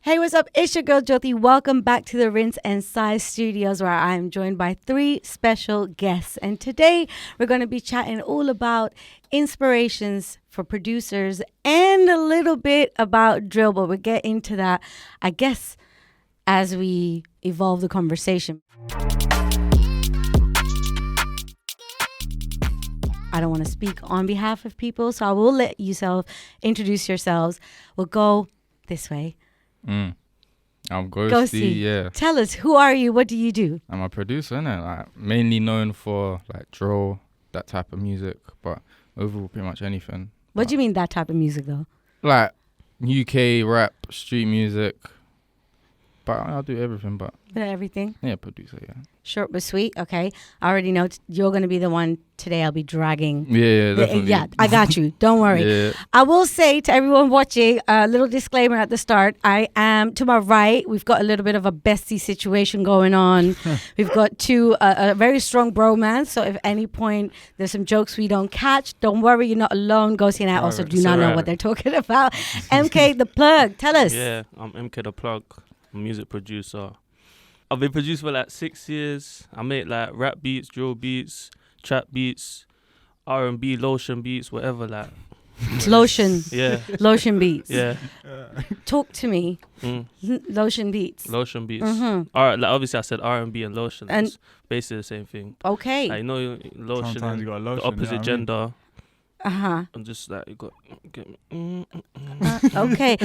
Hey, what's up? It's your girl Jyoty. Welcome back to the Rinse and Size Studios, where I am joined by 3 special guests. And today we're going to be chatting all about inspirations for producers and a little bit about drill, but we'll get into that, I guess, as we evolve the conversation. I don't want to speak on behalf of people, so I will let you introduce yourselves. We'll go this way. I'm Ghosty, yeah. Tell us, who are you? What do you do? I'm a producer, innit? Like, mainly known for like drill, that type of music, but overall pretty much anything. What do you mean that type of music though? Like UK rap, street music, but I'll do everything, but everything? Yeah, producer, yeah. Short but sweet, okay. I already know you're going to be the one today I'll be dragging. Yeah, definitely. Yeah, I got you. Don't worry. Yeah. I will say to everyone watching, a little disclaimer at the start. I am, to my right, we've got a little bit of a bestie situation going on. We've got a very strong bromance. So if at any point there's some jokes we don't catch, don't worry, you're not alone. Ghosty and I also do not know what they're talking about. MK, the plug, tell us. Yeah, I'm MK, the plug. I'm a music producer. I've been producing for like 6 years. I make like rap beats, drill beats, trap beats, R&B, lotion beats, whatever like. Lotion. Yeah. Lotion beats. Yeah. Talk to me. Lotion beats. Lotion beats. Mm-hmm. All right, like obviously I said R&B and lotion. And it's basically the same thing. Okay. Like, you know, lotion, Sometimes you got lotion, the opposite gender. Uh-huh. And just like you got get me. Okay.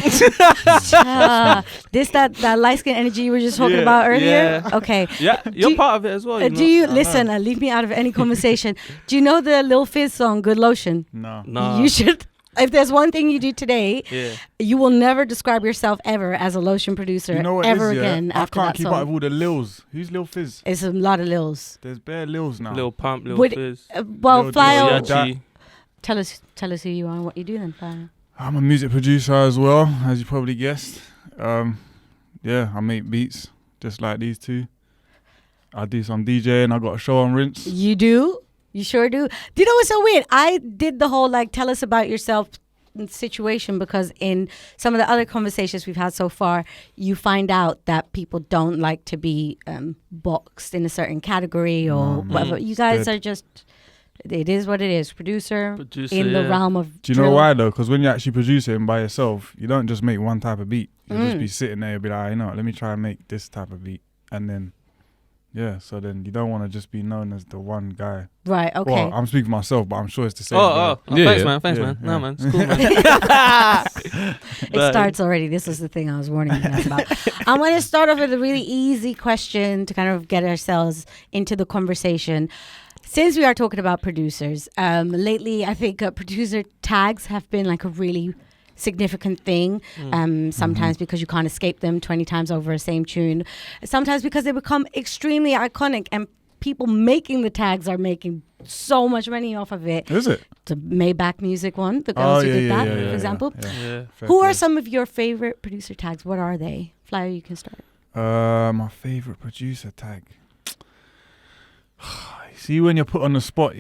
This that light skin energy you were just talking about earlier? Yeah. Okay. Yeah, you're part of it as well. Do you listen? Leave me out of any conversation. Do you know the Lil Fizz song "Good Lotion"? No. You should. If there's one thing you do today, Yeah. you will never describe yourself ever as a lotion producer You know what ever it is, yeah? again. I After can't that keep song. up with all the Lils. Who's Lil Fizz? It's a lot of Lils. There's bare Lils now. Lil Pump, Lil Would- Fizz. Well, Lil Flyo, Jyoty. tell us who you are and what you do then, Flyo. I'm a music producer as well, as you probably guessed. Yeah, I make beats just like these two. I do some DJing. I got a show on Rinse. You do? You sure do? Do you know what's so weird? I did the whole tell us about yourself situation because in some of the other conversations we've had so far, you find out that people don't like to be boxed in a certain category or whatever. You guys are just, it is what it is. Producer in the realm of Do you know why though? Because when you're actually producing by yourself, you don't just make one type of beat. You just be sitting there and be like, let me try and make this type of beat. And then, so then you don't want to just be known as the one guy. Right, okay. Well, I'm speaking for myself, but I'm sure it's the same. Thanks, man. Thanks, man. No, man. It's cool, man. It starts already. This is the thing I was warning you guys about. I'm going to start off with a really easy question to kind of get ourselves into the conversation. Since we are talking about producers, lately I think producer tags have been like a really significant thing. Sometimes because you can't escape them 20 times over a same tune. Sometimes because they become extremely iconic and people making the tags are making so much money off of it. Is it? The Maybach Music one, the girls who did that, for example. Yeah. Who are some of your favorite producer tags? What are they? Flyo, you can start. My favorite producer tag. See, when you're put on the spot,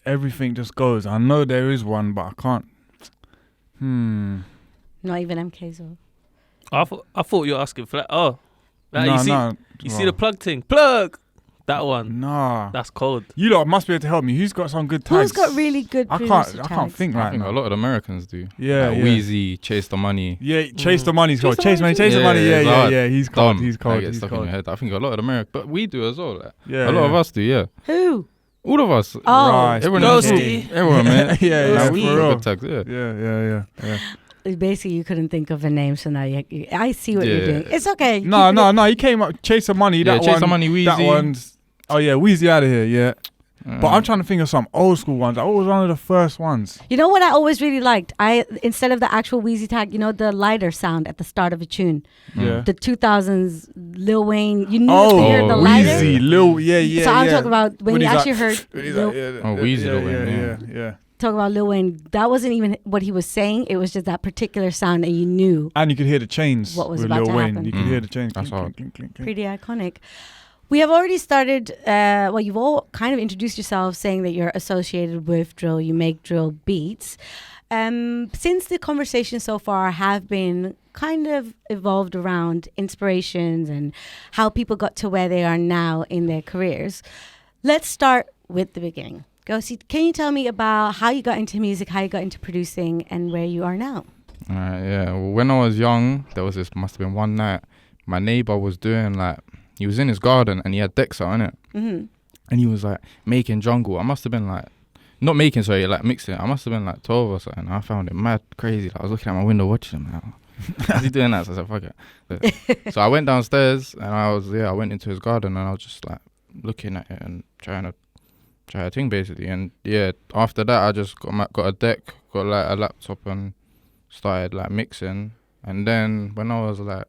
everything just goes. I know there is one, but I can't. Not even MK's or. I thought you were asking for that. Oh, you see the plug thing? Plug that one. Nah, that's cold. You lot must be able to help me. Who's got some good tags? Who's got really good producer tags? I can't think I right think now. a lot of Americans do. Yeah, like Wheezy, Chase the Money. Yeah, Chase the Money's called. Chase the Money. Yeah. Yeah. He's cold. Dumb. He's cold. That gets stuck in your head. I think a lot of Americans, but we do as well. Yeah, a lot of us do. Yeah. Who? All of us. Oh, right. Everyone, Ghosty. everyone, man. Yeah, for real. good tags, Yeah. Basically, you couldn't think of a name, so now I see what you're doing. It's okay. No. He came up. Chase the Money. That Chase one. the Money, Wheezy. That one's. Oh yeah, Wheezy out of here. Yeah. But I'm trying to think of some old school ones. What was one of the first ones? You know what I always really liked? Instead of the actual Wheezy tag, the lighter sound at the start of a tune. Yeah. The 2000s Lil Wayne. You knew to hear the lighter. Wheezy, Lil, yeah. So I'm talking about when you actually heard. Wheezy, Lil Wayne. Yeah. Talk about Lil Wayne. That wasn't even what he was saying. It was just that particular sound, and you knew. And you could hear the chains. What was with about Lil to Wayne. happen. You could hear the chains. That's hard. Pretty iconic. We have already started, you've all kind of introduced yourselves saying that you're associated with drill, you make drill beats. Since the conversations so far have been kind of evolved around inspirations and how people got to where they are now in their careers. Let's start with the beginning. Ghosty, can you tell me about how you got into music, how you got into producing, and where you are now? Yeah. Well, when I was young, there was this, must have been one night, my neighbor was doing like, he was in his garden and he had decks out in it. Mm-hmm. And he was like making jungle. I must have been like, not making, sorry, like mixing it. I must have been like 12 or something. I found it mad crazy. Like, I was looking at my window watching him. Like, how's he doing that? So I said, fuck it. So I went downstairs and I went into his garden and I was just like looking at it and trying a thing basically. And yeah, after that I just got a deck, got like a laptop and started like mixing. And then when I was like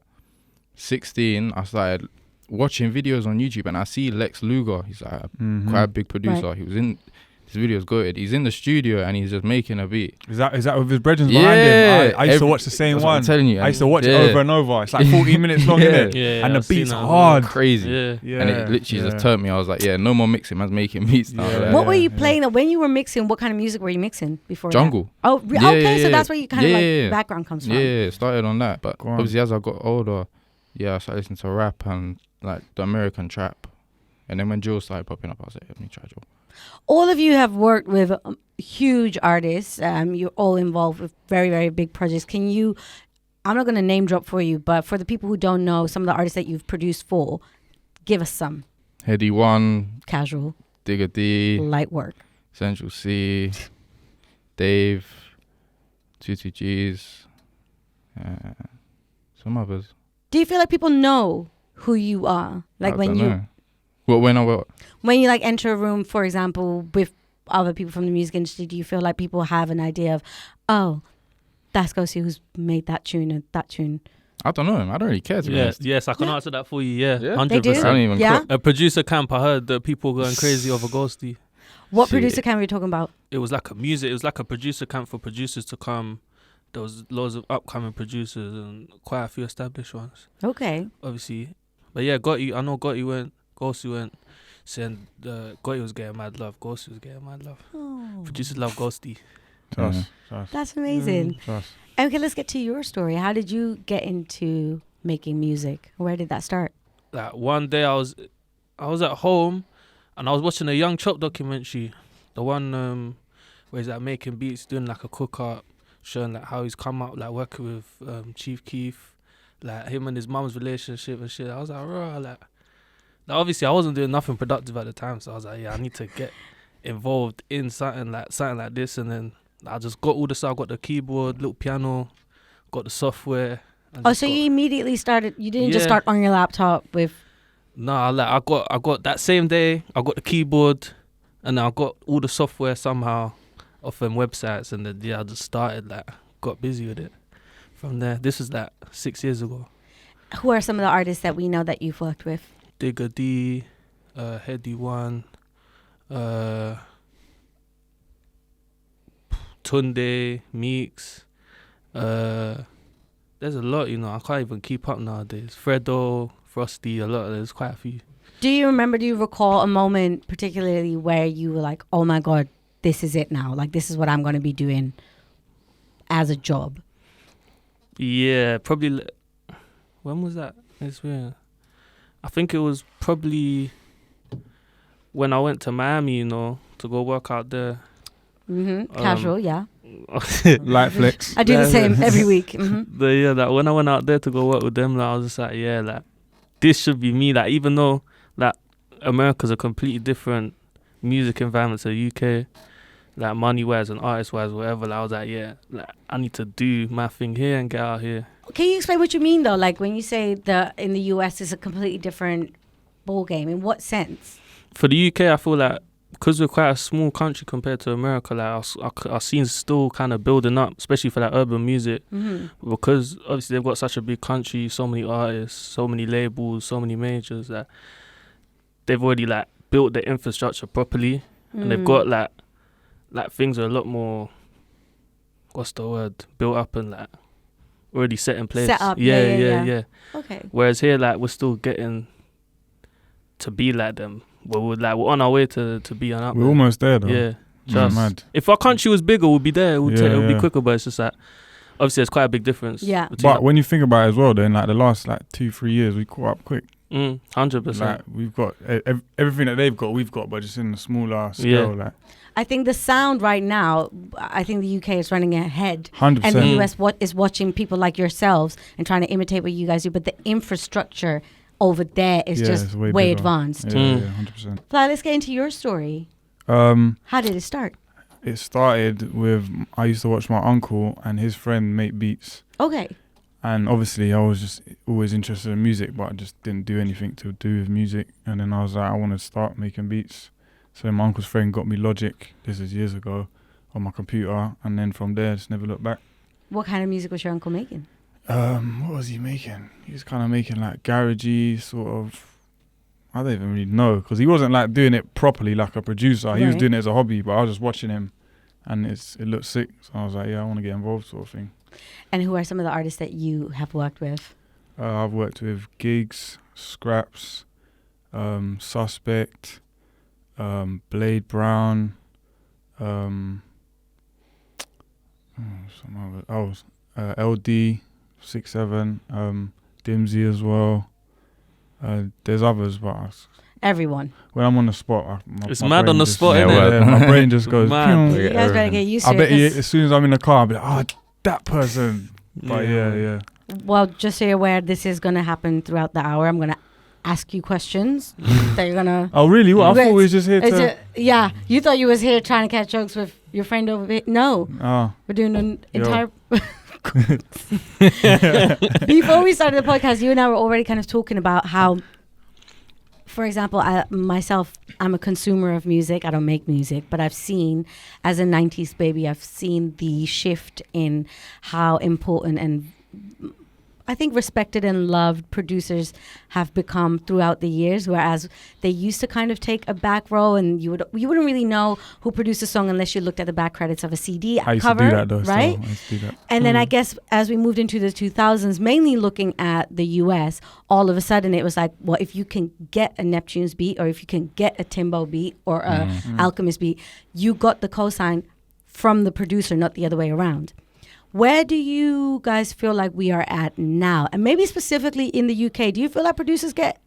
16, I started watching videos on YouTube and I see Lex Luger. He's like quite a big producer. Right. He was in his videos goated. He's in the studio and he's just making a beat. Is that with his brethren behind him? I used to watch the same one. I'm telling you. I used to watch it over and over. It's like 14 minutes long, isn't it? Yeah, and the beat's hard. Crazy. Yeah. And it literally just turned me. I was like, no more mixing. Man's making beats now. Yeah. Like, What were you playing? When you were mixing, what kind of music were you mixing before Jungle. that? Oh, okay. So that's where you kind of like background comes from. Yeah, started on that. But obviously as I got older, I started listening to rap and like the American trap. And then when Jill started popping up, I was like, let me try Jill. All of you have worked with huge artists. You're all involved with very, very big projects. Can you, I'm not going to name drop for you, but for the people who don't know some of the artists that you've produced for, give us some. Heady One. Casual. Digga D. Light work. Central C. Dave. 2TGs. Some others. Do you feel like people know who you are? Like when you... When you like enter a room, for example, with other people from the music industry, do you feel like people have an idea of, oh, that's Ghosty who's made that tune and that tune? I don't know. I don't really care to be honest. Yes, I can answer that for you. Yeah, 100%. They do? I don't even care. A producer camp, I heard that people going crazy over Ghosty. What producer camp are you talking about? It was like a producer camp for producers to come. There was loads of upcoming producers and quite a few established ones. Okay. Obviously. But yeah, Ghosty went, saying Ghosty was getting mad love. Ghosty was getting mad love. Oh. Producers love Ghosty. Trust. That's amazing. Trust. Okay, let's get to your story. How did you get into making music? Where did that start? Like one day I was at home and I was watching a Young Chop documentary. The one where he's like making beats, doing like a cookout, showing like how he's come up, like working with Chief Keef, like him and his mum's relationship and shit. I was like, raw, like obviously I wasn't doing nothing productive at the time, so I was like, I need to get involved in something like this. And then I just got all the stuff. I got the keyboard, little piano, got the software. So you immediately started. You didn't just start on your laptop with. Nah, like I got that same day. I got the keyboard, and I got all the software somehow off them websites, and then I just started got busy with it. From there, this is 6 years ago. Who are some of the artists that we know that you've worked with? Digga D, Heady One, Tunde, Meeks. There's a lot, I can't even keep up nowadays. Fredo, Frosty, there's quite a few. Do you recall a moment particularly where you were like, oh my God, this is it now. Like, this is what I'm going to be doing as a job? Yeah, probably. When was that? It's weird. I think it was probably when I went to Miami, to go work out there. Casual, yeah. Light flex. I do the same every week. Mm-hmm. When I went out there to go work with them, I was just like, this should be me. Like, even though America's a completely different music environment to the UK, like money-wise and artist-wise, whatever. I was like, I need to do my thing here and get out here. Can you explain what you mean though? Like when you say in the US is a completely different ball game, in what sense? For the UK, I feel like because we're quite a small country compared to America, our scene's still kind of building up, especially for urban music. Mm-hmm. Because obviously they've got such a big country, so many artists, so many labels, so many majors that they've already built the infrastructure properly, and they've got things are a lot more, what's the word, built up and already set in place. Set up, yeah. Okay. Whereas here, we're still getting to be like them. We're on our way to be on up. We're almost there though. Yeah. Just mad. if our country was bigger, we'd be there. It would be quicker, but it's just obviously there's quite a big difference. Yeah. But when you think about it as well, then like the last like 2-3 years, we caught up quick. 100%. Like we've got everything that they've got, we've got, but just in a smaller scale. Like I think the sound right now, I think the UK is running ahead. 100%. And the US is watching people like yourselves and trying to imitate what you guys do. But the infrastructure over there is just it's way bigger. advanced. Yeah, 100%. Fly, let's get into your story. How did it start? It started with, I used to watch my uncle and his friend make beats. Okay. And obviously I was just always interested in music, but I just didn't do anything to do with music. And then I was like, I want to start making beats. So my uncle's friend got me Logic, this is years ago, on my computer. And then from there, just never looked back. What kind of music was your uncle making? What was he making? He was kind of making like garagey sort of, I don't even really know, because he wasn't like doing it properly like a producer. He was doing it as a hobby, but I was just watching him and it looked sick. So I was like, yeah, I want to get involved sort of thing. And who are some of the artists that you have worked with? I've worked with Gigs, Scraps, Suspect, Blade Brown, LD, 6-7, Dimsy as well. There's others, but Everyone. when I'm on the spot, It's my mad brain on the just- spot, innit? my brain just goes. Mad. "Pew." You guys better get used to I it. bet you, 'cause- as soon as I'm in the car, I'll be like, that person. But yeah. Well, just so you're aware, this is going to happen throughout the hour. I'm going to ask you questions that you're going to... Oh really? What? I thought we was just here Is to. it, yeah, you thought you was here trying to catch jokes with your friend over here. No, Oh, we're doing an Yo. entire... Before we started the podcast, you and I were already kind of talking about how, for example, I'm a consumer of music. I don't make music, but I've seen, as a 90s baby, I've seen the shift in how important and I think respected and loved producers have become throughout the years, whereas they used to kind of take a back row and you wouldn't really know who produced a song unless you looked at the back credits of a CD I used cover, to do that though. right? So I used to do that. And then I guess as we moved into the 2000s, mainly looking at the US, all of a sudden it was like, well, if you can get a Neptune's beat or if you can get a Timbo beat or a Alchemist beat, you got the cosign from the producer, not the other way around. Where do you guys feel like we are at now? And maybe specifically in the UK, do you feel like producers get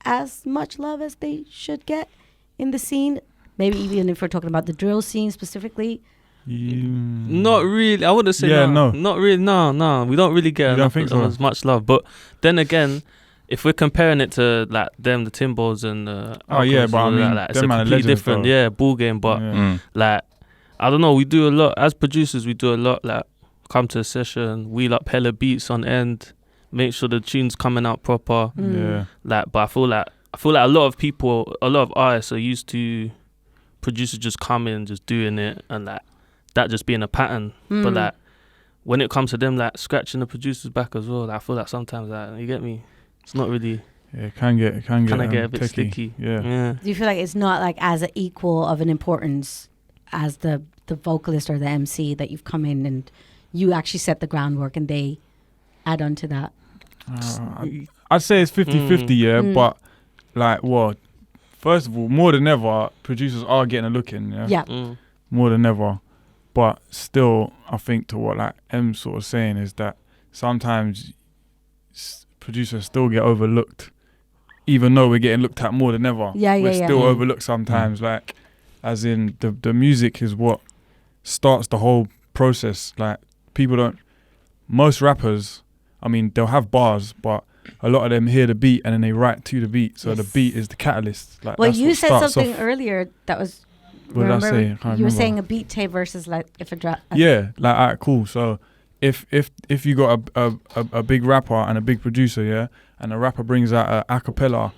as much love as they should get in the scene? Maybe even if we're talking about the drill scene specifically. Not really. I wouldn't say no. Not really. No. We don't really get as much love. But then again, if we're comparing it to like them, the Timbos and but I mean, it's a them are completely different, though. ball game. But Yeah. like, I don't know. We do a lot as producers. We do a lot like come to a session, wheel up hella beats on end, make sure the tune's coming out proper. Yeah. Like, but I feel like a lot of people, a lot of artists are used to producers just coming and just doing it and like that just being a pattern. But like when it comes to them like scratching the producer's back as well, like, I feel like sometimes like, you get me, it's not really. Yeah, it can get a bit techie. sticky. Yeah. Do you feel like it's not like as an equal of an importance as the vocalist or the MC that you've come in and you actually set the groundwork and they add on to that? I'd say it's 50-50, but like what? First of all, more than ever, producers are getting a look in, Yeah. more than ever. But still, I think to what like M's sort of saying is that sometimes producers still get overlooked, even though we're getting looked at more than ever. We're still overlooked sometimes, like as in the music is what starts the whole process. Like most rappers, I mean, they'll have bars, but a lot of them hear the beat and then they write to the beat. So the beat is the catalyst. Like, well, that's you what said starts something off. earlier that was, What did I say? I can't you were remember. saying a beat tape versus like if a drop. Yeah, like alright, cool. So if you got a big rapper and a big producer, yeah, and a rapper brings out a acapella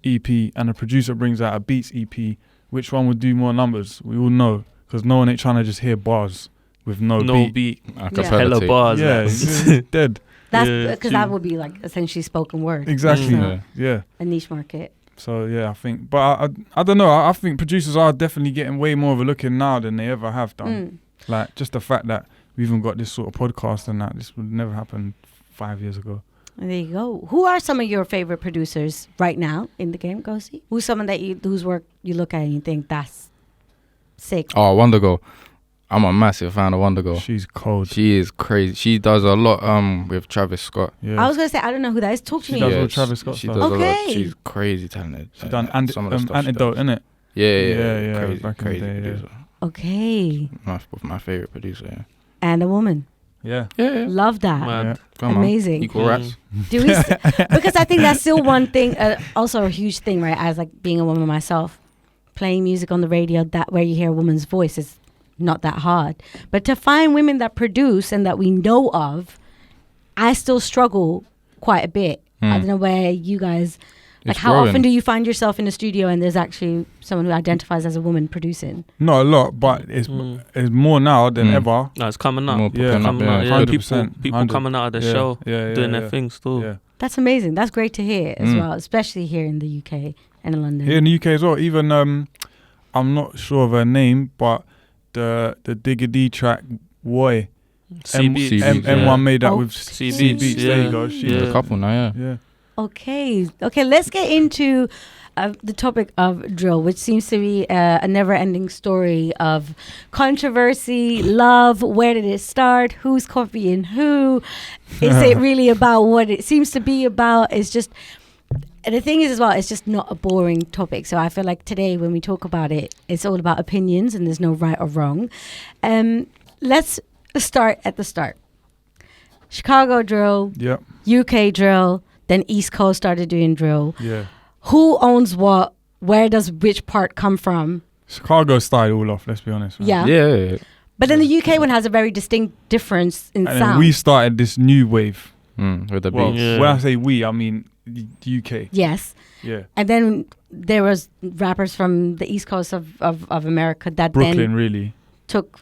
EP and a producer brings out a beats EP, which one would do more numbers? We all know, because no one ain't trying to just hear bars with no beat. Hella bars. Yeah, it's dead. That's because that would be like essentially spoken word. Exactly. So, Yeah. a niche market. So yeah, I think, but I don't know. I think producers are definitely getting way more of a look in now than they ever have done. Like just the fact that we even got this sort of podcast and that, this would never happen 5 years ago. There you go. Who are some of your favorite producers right now in the game, Ghosty? Who's someone that whose work you look at and you think that's sick? Oh, Wonder Girl. I'm a massive fan of Wonder Girl. She's cold. She is crazy. She does a lot with Travis Scott. Yeah. I was gonna say I don't know who that is. Talk to She me. does all Travis Scott she stuff. does a lot. Okay. She's crazy talented. She done some of the stuff she Antidote, does. innit? Yeah. Crazy, back in the crazy day, yeah. producer. Okay. My favorite producer. Yeah. And a woman. Yeah. Love that. Mad. Yeah. Come Amazing. On. Equal rights. Do we? Because I think that's still one thing. Also a huge thing, right? As like being a woman myself, playing music on the radio, that where you hear a woman's voice is not that hard. But to find women that produce and that we know of, I still struggle quite a bit. I don't know where you guys. Like, It's how growing. often do you find yourself in the studio and there's actually someone who identifies as a woman producing? Not a lot, but it's more now than ever. No, it's coming up. More popping up, Coming yeah. up. Yeah, 100%, people 100. coming out of the Yeah, show, yeah, doing yeah. their things too. Yeah. That's amazing. That's great to hear as well, especially here in the UK and in London. Here in the UK as well. Even I'm not sure of her name, but the Digga D track Woy. CB, M1 made that Oh, with C C Beats, Beats. There yeah. you go. She's a couple now, Yeah. Okay, let's get into the topic of drill, which seems to be a never-ending story of controversy, love. Where did it start? Who's copying who? Is it really about what it seems to be about? It's just, and the thing is as well, it's just not a boring topic. So I feel like today when we talk about it, it's all about opinions and there's no right or wrong. Let's start at the start. Chicago drill, Yep. UK drill, then East Coast started doing drill. Yeah. Who owns what? Where does which part come from? Chicago started all off. Let's be honest. Man. Yeah. Yeah. But then the UK one has a very distinct difference in And then sound. we started this new wave. With the Well, beats. Yeah. when I say we, I mean the UK. Yes. Yeah. And then there was rappers from the East Coast of America that Brooklyn, then really. took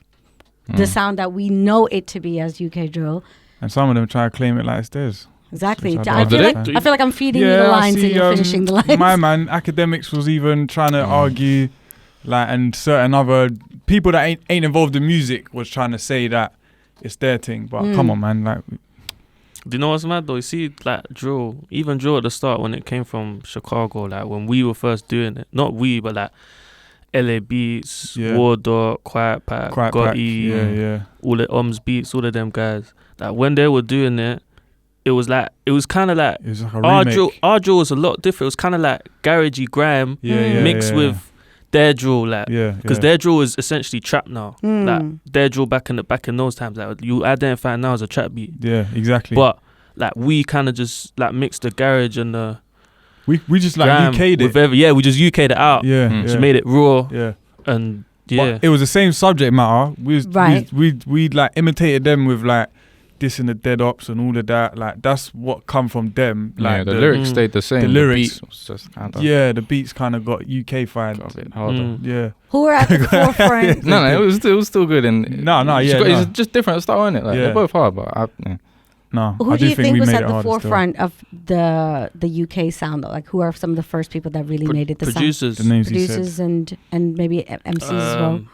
the sound that we know it to be as UK drill. And some of them try to claim it like it's theirs. Exactly. Which I don't feel, understand. I feel like I'm feeding you Yeah, the I lines see, and you're finishing the lines. My man, Academics was even trying to argue, like, and certain other people that ain't involved in music was trying to say that it's their thing. But come on, man, like, Do you know what's mad though? You see, like even drill at the start when it came from Chicago, like when we were first doing it. Not we, but like LA Beats, Yeah. War Dog, Quiet Pack, Quiet Pack, Ghosty, yeah. all the Beats, all of them guys. Like when they were doing it, it was kind of like It was like a our remake. drill was a lot different. It was kind of like garagey grime mixed with their drill, like because their drill is essentially trap now. Like their drill back in those times, like you identify now as a trap beat. Yeah, exactly. But like we kind of just like mixed the garage and the we just like grime UK'd it. with we just UK'd it out. Just made it raw. Yeah. And But it was the same subject matter. Right. We like imitated them with like this and the dead ops and all of that. Like that's what come from them. Like the lyrics stayed the same. the lyrics- beat was just kind of Yeah, the beats kind of got UK a vibes. bit harder. Yeah. Who are at the forefront? No, it was still good. And it's just different style, innit? Like they're both hard, but No, Who I do you think think we was made at it the harder still. forefront of the UK sound? Like, who are some of the first people that really made it the producers. The names producers and maybe MCs as well?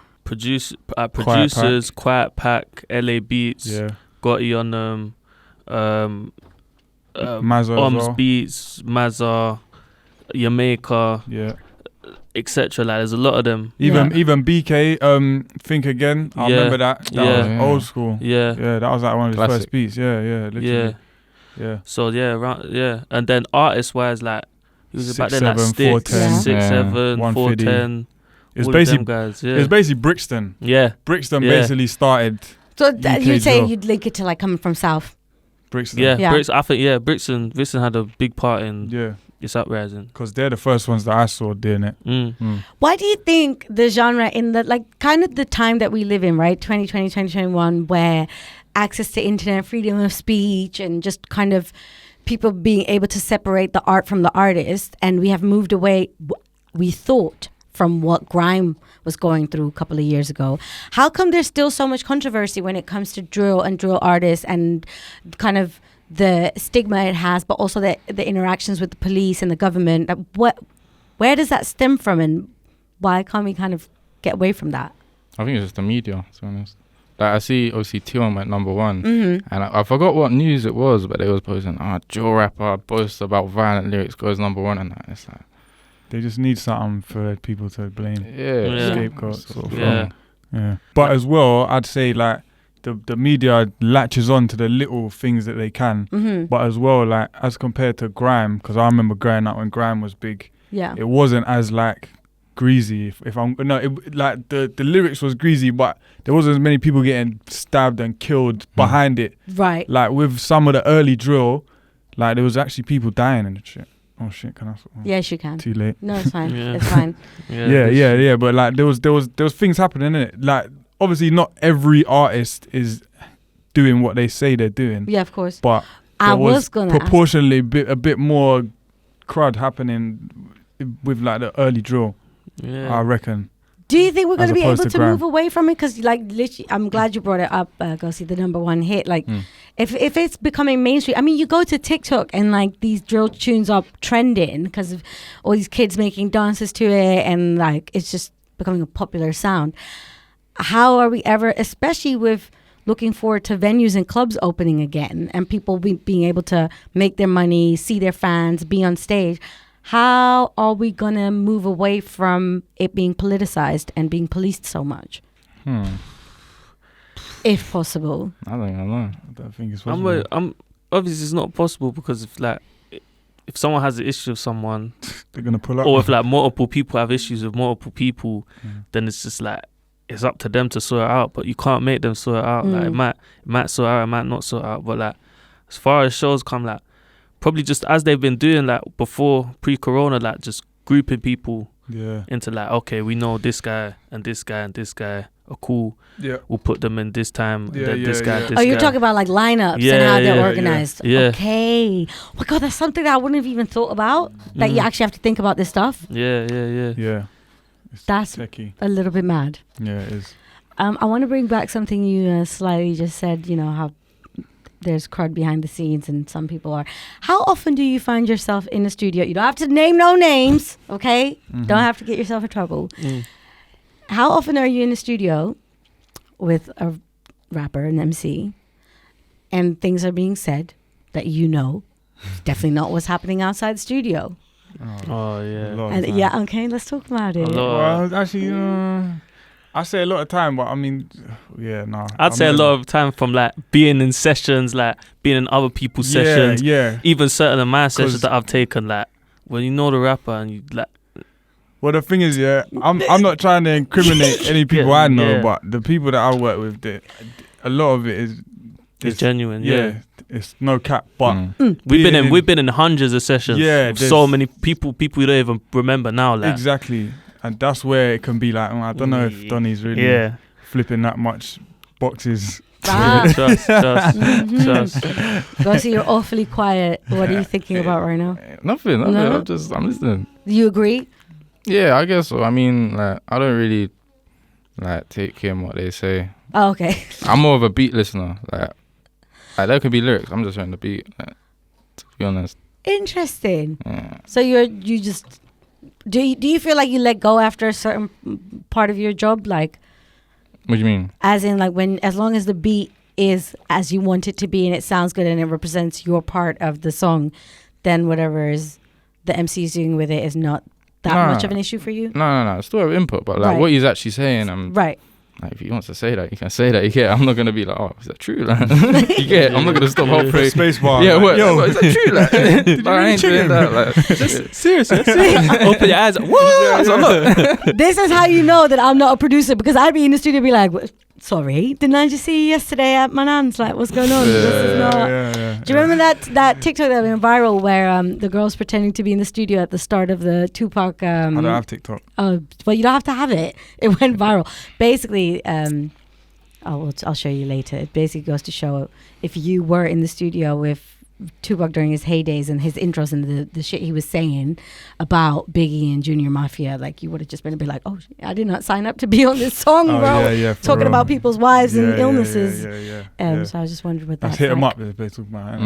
Producers, Quiet Pack, LA Beats, you said. Gotti on Mazza as Oms well. Beats, Mazza, Jamaica, Yeah. etc. Like there's a lot of them. Even BK, Think Again. I Yeah. remember that. That Yeah. was Yeah. old school. Yeah. Yeah, that was like one of his Classic. first beats. Yeah, literally. Yeah. So and then artist wise, like he was back then like 6'7", Sticks, 410. 6'7", 150. 410. It's all basically of them guys. Yeah. it's basically Brixton. Yeah. Brixton Yeah. basically started So UK you'd say drill. you'd link it to like coming from South. Brixton. Yeah. Yeah. I think Brixton had a big part in Yeah, this uprising. because they're the first ones that I saw doing it. Why do you think the genre in the like kind of the time that we live in, right? 2020, 2021, where access to internet, freedom of speech, and just kind of people being able to separate the art from the artist, and we have moved away, we thought, from what grime was going through a couple of years ago. How come there's still so much controversy when it comes to drill and drill artists and kind of the stigma it has, but also the interactions with the police and the government? Where does that stem from, and why can't we kind of get away from that? I think it's just the media, to be honest. Like I see, obviously, T1 went #1, and I forgot what news it was, but they was posting, drill rapper boasts about violent lyrics, goes #1, and that. It's like, They just need something for people to blame. yeah. Scapegoat sort of Yeah. thing. Yeah. But as well, I'd say like the media latches on to the little things that they can. Mm-hmm. But as well, like as compared to grime, because I remember growing up when grime was big, Yeah. it wasn't as like greasy. Like the lyrics was greasy, but there wasn't as many people getting stabbed and killed behind it. Right. Like with some of the early drill, like there was actually people dying and shit. Oh shit! Can I? Yes, you can. Too late. No, it's fine. Yeah. It's fine. Yeah. But like there was things happening in it. Like obviously not every artist is doing what they say they're doing. Yeah, of course. But I there was gonna ask. proportionally a bit more crud happening with like the early drill. Yeah. I reckon. Do you think we're going As to be able opposed to to grime. move away from it? Because, like, literally, I'm glad you brought it up, Ghosty, the number one hit. Like, if it's becoming mainstream, I mean, you go to TikTok and, like, these drill tunes are trending because of all these kids making dances to it and, like, it's just becoming a popular sound. How are we ever, especially with looking forward to venues and clubs opening again and people being able to make their money, see their fans, be on stage, how are we going to move away from it being politicized and being policed so much? If possible. I don't know. I don't think it's possible. I'm obviously it's not possible because if someone has an issue with someone, They're gonna pull up. or if like multiple people have issues with multiple people, then it's just like it's up to them to sort it out. But you can't make them sort it out. Like it might sort it out, it might not sort it out. But like as far as shows come, like probably just as they've been doing like before pre-corona, like just grouping people into like, okay, we know this guy and this guy and this guy are cool. Yeah. We'll put them in this time. Yeah, this guy. This Oh, you're guy. talking about like lineups and Yeah, how they're yeah, organized. yeah. Okay. Oh my God, that's something that I wouldn't have even thought about. That you actually have to think about this stuff. Yeah. It's That's techie. a little bit mad. Yeah, it is. I want to bring back something you slightly just said, you know, how there's crud behind the scenes and some people are. How often do you find yourself in the studio? You don't have to name no names, okay? Don't have to get yourself in trouble. How often are you in the studio with a rapper, an MC, and things are being said that you know definitely not what's happening outside the studio? Oh yeah. And yeah, okay, let's talk about it. Well, actually, I say a lot of time, but I mean, yeah, no. I'd say a lot of time from like being in sessions, like being in other people's sessions, even certain of my sessions that I've taken, like when you know the rapper and you like. Well, the thing is, I'm not trying to incriminate any people I know, but the people that I work with, a lot of it is it's genuine. Yeah, it's no cap. But we've been in hundreds of sessions. Yeah, with so many people you don't even remember now. Like. Exactly, and that's where it can be like, I don't know if Donny's really flipping that much boxes. Trust. Ghosty, you're awfully quiet. What are you thinking about right now? Nothing. No? I'm listening. You agree? Yeah, I guess so. I mean, like, I don't really like take in what they say. Oh, okay. I'm more of a beat listener. Like there could be lyrics. I'm just hearing the beat. Like, to be honest. Interesting. Yeah. So you just do you feel like you let go after a certain part of your job? Like, What do you mean? as in like as long as the beat is as you want it to be and it sounds good and it represents your part of the song, then whatever is the MC's doing with it is not that much of an issue for you? No. It's still have input, but like what he's actually saying, right. Like if he wants to say that, he can say that. I'm not gonna be like, oh, is that true? Like, you get it? I'm not gonna stop halfway. Space bar. Yeah, like, what, is that true? Like, I ain't doing that. Like, Seriously. Open your eyes. What? This is how you know that I'm not a producer, because I'd be in the studio and be like, sorry, didn't I just see you yesterday at my nan's? Like, what's going on? This is not. Do you remember that TikTok that went viral where the girl's pretending to be in the studio at the start of the Tupac? I don't have TikTok. Oh, well, you don't have to have it. It went viral. Basically, I'll show you later. It basically goes to show if you were in the studio with Tupac during his heydays and his intros and the shit he was saying about Biggie and Junior Mafia, like you would have just been a bit like, oh, I did not sign up to be on this song, bro. Talking about people's wives and illnesses. So I was just wondering what that's hit him like. up. They're talking about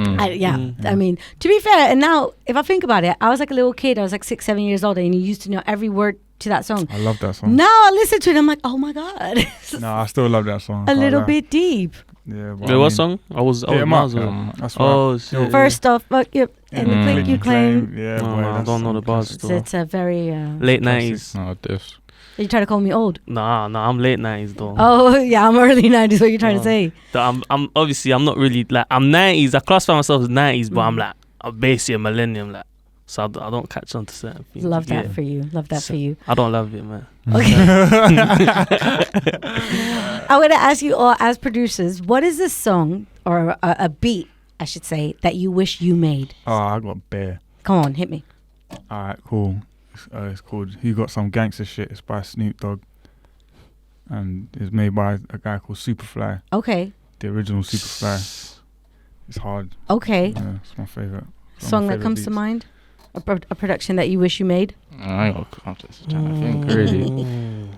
I mean, to be fair, and now if I think about it, I was like a little kid. I was like 6-7 years old, and you used to know every word to that song. I love that song. Now I listen to it, I'm like, oh my God. No, I still love that song. A little bit deep. Yeah. Wait, what song? I was miles away. That's Oh right. shit. First off, and the click you claim. Yeah, No, boy, I that's don't know some the bars classic. still. It's a very Late 90s. no, this. You trying to call me old? Nah, I'm late 90s though. Oh yeah, I'm early 90s. What you trying to say? I'm obviously I'm not really like I'm 90s. I classify myself as 90s, but I'm like I'm basically a millennium, like. So I don't catch on to certain things. Love that for you. Love that for you. I don't love it, man. Okay. I want to ask you all, as producers, what is a song or a beat, I should say, that you wish you made? Oh, I got bare. Come on, hit me. All right, cool. It's called "You Got Some Gangster Shit." It's by Snoop Dogg, and it's made by a guy called Superfly. Okay. The original Superfly. It's hard. Okay. Yeah, it's my favorite. Song that comes to mind? A production that you wish you made? I ain't got. I'm just trying to think. Really,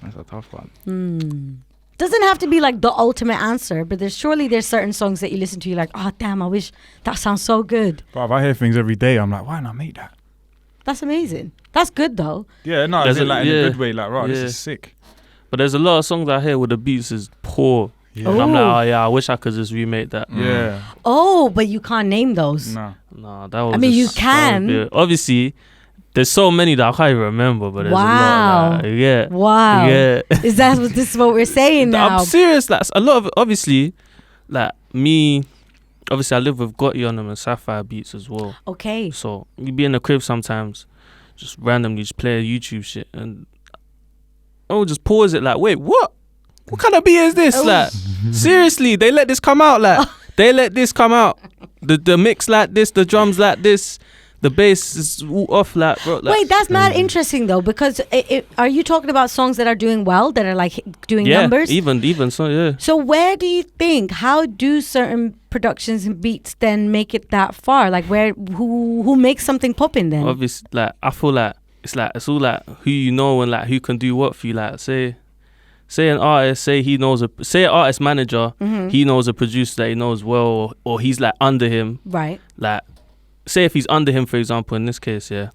that's a tough one. Doesn't have to be like the ultimate answer, but there's certain songs that you listen to, you're like, oh damn, I wish that sounds so good. But if I hear things every day, I'm like, why not make that? That's amazing. That's good though. Yeah, no, There's in a good way. Like, right, Yeah. this is sick. But there's a lot of songs I hear with the beats is poor. Yeah. And I'm like, Ooh. oh yeah, I wish I could just remake that. Yeah. Oh, but you can't name those. No. No, that was. I mean, you just- that can. was bit- Obviously, there's so many that I can't even remember, but there's a Wow. lot. Like, yeah. Wow. Yeah. Is that what this is what we're saying now? I'm serious. Like a lot of it, obviously, like me. Obviously, I live with Ghosty on them and Sapphire beats as well. Okay. So you be in the crib sometimes, just randomly just play YouTube shit, and oh, just pause it. Like, wait, what? What kind of beat is this? Oh. Like, seriously, they let this come out. Like, they let this come out. The mix like this, the drums like this, the bass is all off. Like, bro. Like, Wait, that's mad interesting though, because are you talking about songs that are doing well, that are like doing yeah, numbers? even so, yeah. So where do you think, how do certain productions and beats then make it that far? Like who makes something popping then? Obviously, like I feel like it's all like who you know and like who can do what for you. Like say an artist, say an artist manager, he knows a producer that he knows well, or he's like under him. Right. Like, say if he's under him, for example, in this case, yeah,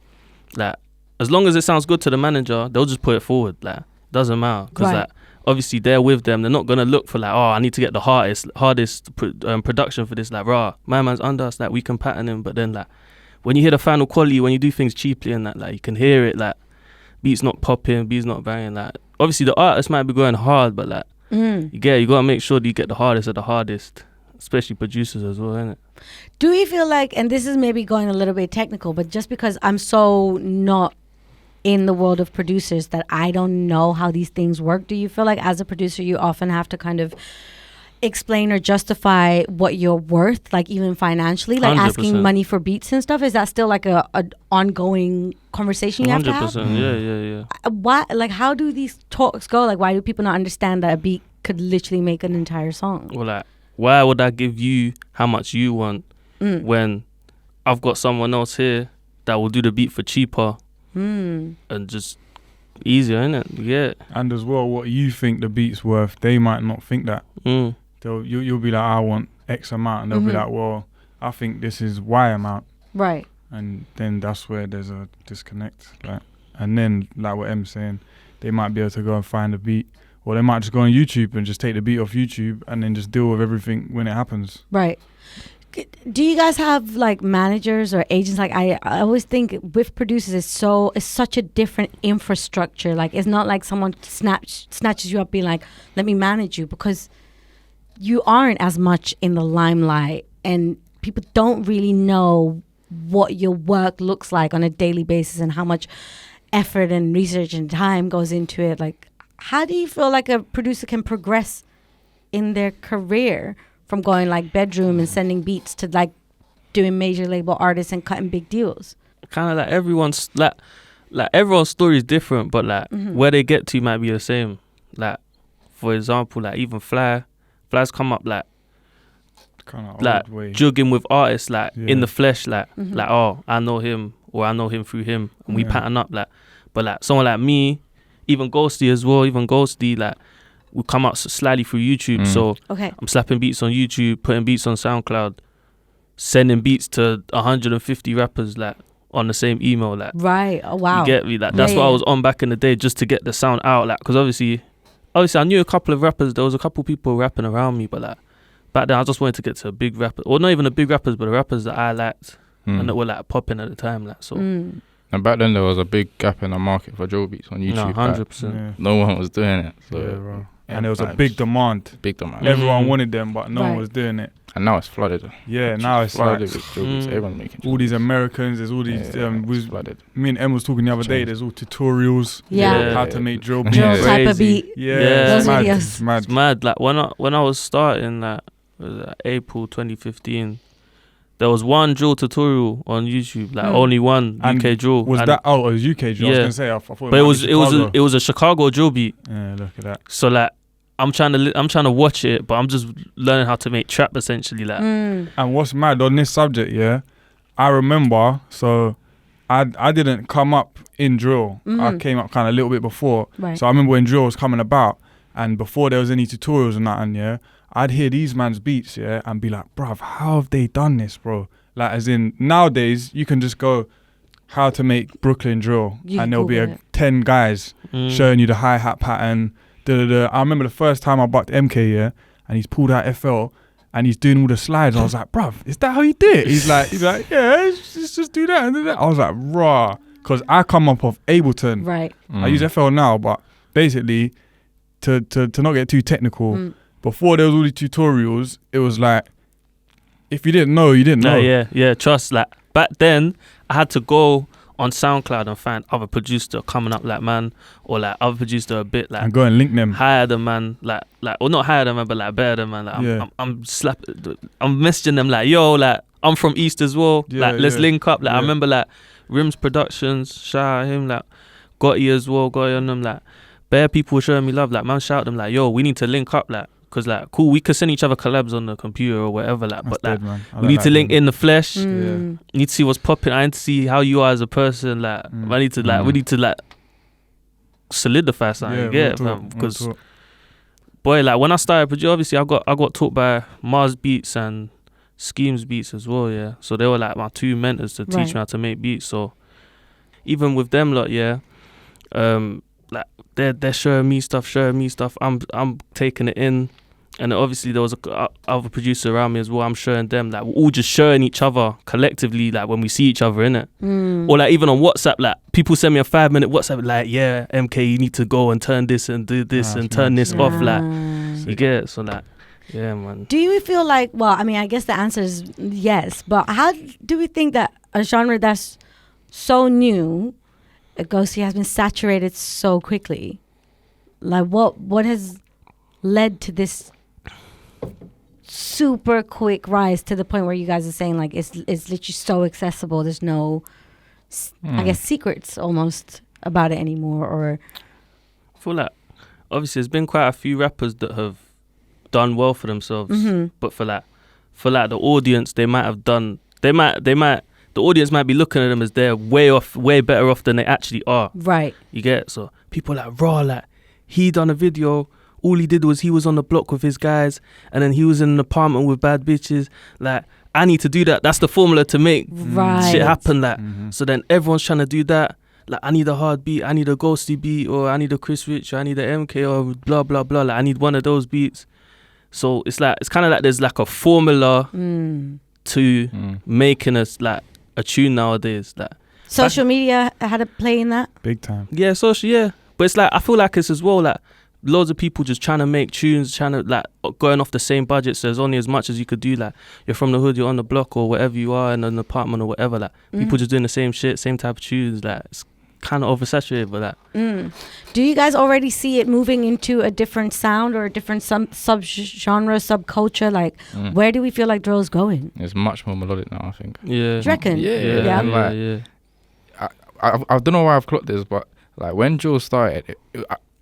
like as long as it sounds good to the manager, they'll just put it forward. Like, doesn't matter, because Right. like obviously they're with them. They're not gonna look for like, oh, I need to get the hardest production for this. Like, rah, my man's under us. Like, we can pattern him, but then like when you hear the final quality, when you do things cheaply and that, like you can hear it. Like, beats not popping, beats not banging. Like, obviously the artist might be going hard, but like you gotta make sure that you get the hardest of the hardest, especially producers as well, innit? Do you feel like, and this is maybe going a little bit technical, but just because I'm so not in the world of producers that I don't know how these things work, do you feel like as a producer you often have to kind of explain or justify what you're worth, like even financially, like 100%. asking money for beats and stuff? Is that still like a ongoing conversation you have to have? 100%, yeah. Why, like, how do these talks go? Like, why do people not understand that a beat could literally make an entire song? Well, like, why would I give you how much you want when I've got someone else here that will do the beat for cheaper and just easier, innit? Yeah. And as well, what you think the beat's worth, they might not think that. You'll be like, I want X amount, and they'll be like, well, I think this is Y amount. Right. And then that's where there's a disconnect. Like, and then, like what M's saying, they might be able to go and find a beat, or they might just go on YouTube and just take the beat off YouTube and then just deal with everything when it happens. Right. Do you guys have like managers or agents? Like I always think with producers, it's such a different infrastructure. Like, it's not like someone snatches you up being like, let me manage you, because you aren't as much in the limelight and people don't really know what your work looks like on a daily basis and how much effort and research and time goes into it. Like, how do you feel like a producer can progress in their career from going like bedroom and sending beats to like doing major label artists and cutting big deals? Kind of like everyone's story is different, but like where they get to might be the same. Like, for example, like even Fly's come up like Kind of like old way. jugging with artists like in Yeah. the flesh, like oh, I know him or I know him through him, and we Yeah. pattern up. Like, but like someone like me, even Ghosty as well, like we come out slightly through YouTube. So Okay. I'm slapping beats on YouTube, putting beats on SoundCloud, sending beats to 150 rappers like on the same email. Like, Right. Oh, wow. you get me? Like, that's what I was on back in the day, just to get the sound out. Like, because obviously I knew a couple of rappers. There was a couple people rapping around me, but like back then I just wanted to get to a big rapper, or not even the big rappers, but the rappers that I liked and that were like popping at the time. Like, so And back then there was a big gap in the market for drill beats on YouTube. No, like, 100%. Yeah. no one was doing it. So Yeah, bro. yeah, And there was a like, big demand. Big demand. Everyone wanted them, but no one Right. was doing it. And now it's flooded. Yeah, now it's flooded like with drill beats. Everyone's making drill all these beats. Americans. There's all these. it's flooded. Me and Em was talking the other day. There's all tutorials. Yeah. How to make drill beats. Drill Yeah. type of Crazy. beat. Yeah, Yeah. Those it's mad. videos. It's mad. It's mad. Like when I was starting that, was that April 2015. There was one drill tutorial on YouTube, like only one And UK drill. Was and that out of UK drill? I was Yeah. gonna say. I thought But it was a Chicago drill beat. Yeah, look at that. So like I'm trying to watch it, but I'm just learning how to make trap essentially. Like And what's mad on this subject, yeah, I remember. So, I didn't come up in drill. I came up kind of a little bit before. Right. So I remember when drill was coming about, and before there was any tutorials and that, and yeah, I'd hear these man's beats, yeah, and be like, bruv, how have they done this, bro? Like, as in nowadays, you can just go how to make Brooklyn drill, You and there'll be Google it. 10 guys showing you the hi hat pattern. I remember the first time I bucked MK, yeah, and he's pulled out FL. And he's doing all the slides. I was like, bruv, is that how you do it? He's like, yeah, just do that and do that. I was like, raw. Because I come up of Ableton. Right. I use FL now, but basically, to not get too technical, before there was all these tutorials, it was like, if you didn't know, you didn't know. Yeah. Trust. Like back then, I had to go on SoundCloud and find other producer coming up like man, or like other producer a bit like And go and link them. higher than man, like or not higher than man, but like better than man. Like I'm messaging them like, yo, like I'm from East as well. Yeah, like let's yeah. link up. Like I Yeah. remember like Rims Productions, shout out him, like Ghosty as well, Ghosty on them, like bare people were showing me love. Like man, shout them like, yo, we need to link up, like. Cause like cool, we could send each other collabs on the computer or whatever, like. That's but like dead, man. I we like need that to link thing. in the flesh. Yeah. You need to see what's popping. I need to see how you are as a person. Like I need to like we need to like solidify something. Yeah, Yeah, real talk, real because talk. boy, like when I started producing, obviously I got taught by Mars Beats and Schemes Beats as well. Yeah, so they were like my two mentors to teach Right. me how to make beats. So even with them lot, yeah, like they're showing me stuff. I'm taking it in. And obviously there was a other producer around me as well. I'm showing them, like we're all just showing each other collectively, like when we see each other in it, or like even on WhatsApp, like people send me a 5-minute WhatsApp, like yeah, MK, you need to go and turn this and do this and turn this off, like you get it. So like, yeah, man. Do you feel like, well, I mean, I guess the answer is yes, but how do we think that a genre that's so new, Ghosty, has been saturated so quickly? Like what has led to this super quick rise to the point where you guys are saying like it's literally so accessible, there's no I guess secrets almost about it anymore? Or I feel like obviously there's been quite a few rappers that have done well for themselves, but for like the audience, the audience might be looking at them as they're way better off than they actually are. right. You get it? So people are like, raw, like he done a video, all he did was he was on the block with his guys, and then he was in an apartment with bad bitches. Like, I need to do that. That's the formula to make Right. shit happen. Like, so then everyone's trying to do that. Like, I need a hard beat, I need a Ghosty beat, or I need a Chris Rich, or I need a MK, or blah blah blah. Like, I need one of those beats. So it's kind of like there's like a formula to making us like a tune nowadays. Like Social media had a play in that. Big time. yeah, social, yeah. But it's like I feel like it's as well like loads of people just trying to make tunes, trying to like going off the same budget. So there's only as much as you could do. Like you're from the hood, you're on the block or whatever you are in an apartment or whatever. Like people just doing the same shit, same type of tunes. Like it's kind of oversaturated with that. Do you guys already see it moving into a different sound or a different sub-genre, subculture? Like, where do we feel like drill's going? It's much more melodic now, I think. Yeah. Do you reckon? Yeah. And like, I don't know why I've clocked this, but like when drill started,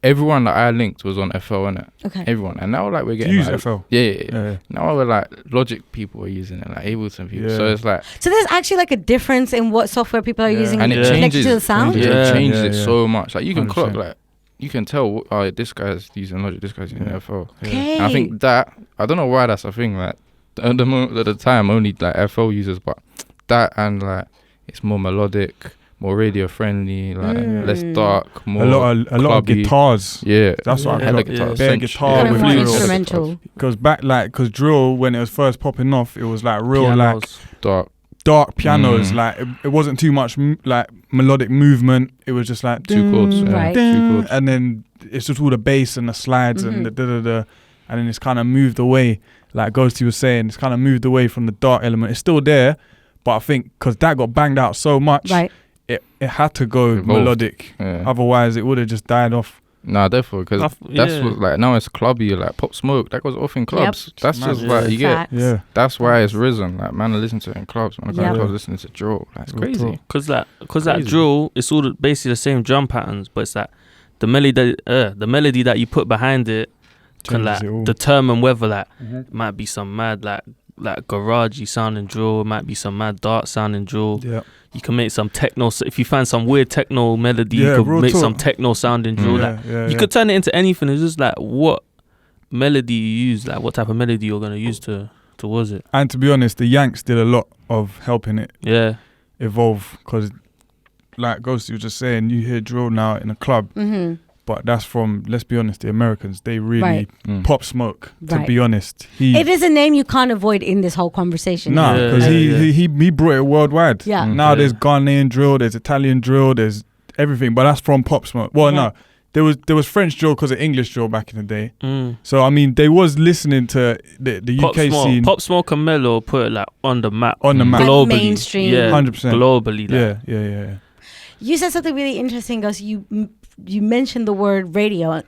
everyone that I linked was on FL, innit? Okay. Everyone. And now like we're Do getting you use like, FL? Yeah. Now we're like Logic people are using it, like Ableton people. Yeah. So it's like, So there's actually like a difference in what software people are using and it connected changes to the sound? It Yeah. changes it Yeah. so much. Like you can 100%. clock, like you can tell, oh, this guy's using Logic, this guy's using FL. Okay. And I think that, I don't know why that's a thing. Like at the time, only like FL users, but that and like it's more melodic, more radio friendly, like less dark, more A lot of clubby. guitars. Yeah, That's what I hella got. guitars. Bare Cinch, guitar Kind of with more drill. instrumental. Because drill, when it was first popping off, it was like real Pianos. dark. dark pianos. Like it wasn't too much like melodic movement. It was just like Two chords, right. Two chords. and then it's just all the bass and the slides and the da-da-da, and then it's kind of moved away. Like Ghosty was saying, it's kind of moved away from the dark element. It's still there, but I think because that got banged out so much, Right. it had to go Evolved. melodic. Yeah. Otherwise, it would have just died off. Nah, definitely, because that's what, like, now it's clubby, like Pop Smoke, that goes off in clubs. That's just like, you get, Facts. Yeah. that's why it's risen. Like, man, I listen to it in clubs. Man, I go Yeah. to clubs listening to drill. Like, it's Real crazy. talk. Because that Crazy. drill, it's all basically the same drum patterns, but it's that the melody that you put behind it can Changes like it all. determine whether like it might be some mad like garagey sounding drill, it might be some mad dark sounding drill. Yeah. You can make some techno. If you find some weird techno melody, Yeah, you could real make talk. some techno sounding drill. Like you yeah. could turn it into anything. It's just like what melody you use, like what type of melody you're gonna use towards it. And to be honest, the Yanks did a lot of helping it Yeah, evolve, because like Ghosty was just saying, you hear drill now in a club, but that's from, let's be honest, the Americans. They really Right. Pop Smoke, to Right. be honest. It is a name you can't avoid in this whole conversation. Nah, Yeah, because yeah. he brought it worldwide. Yeah. Now Yeah. there's Ghanaian drill, there's Italian drill, there's everything, but that's from Pop Smoke. Well, Yeah. no, there was French drill because of English drill back in the day. mm. So I mean, they was listening to the UK scene Pop Smoke and Mellow put it like on the map. on the map. Like globally. mainstream. Yeah, 100%. globally. Like. Yeah. You said something really interesting, Gus. You mentioned the word radio,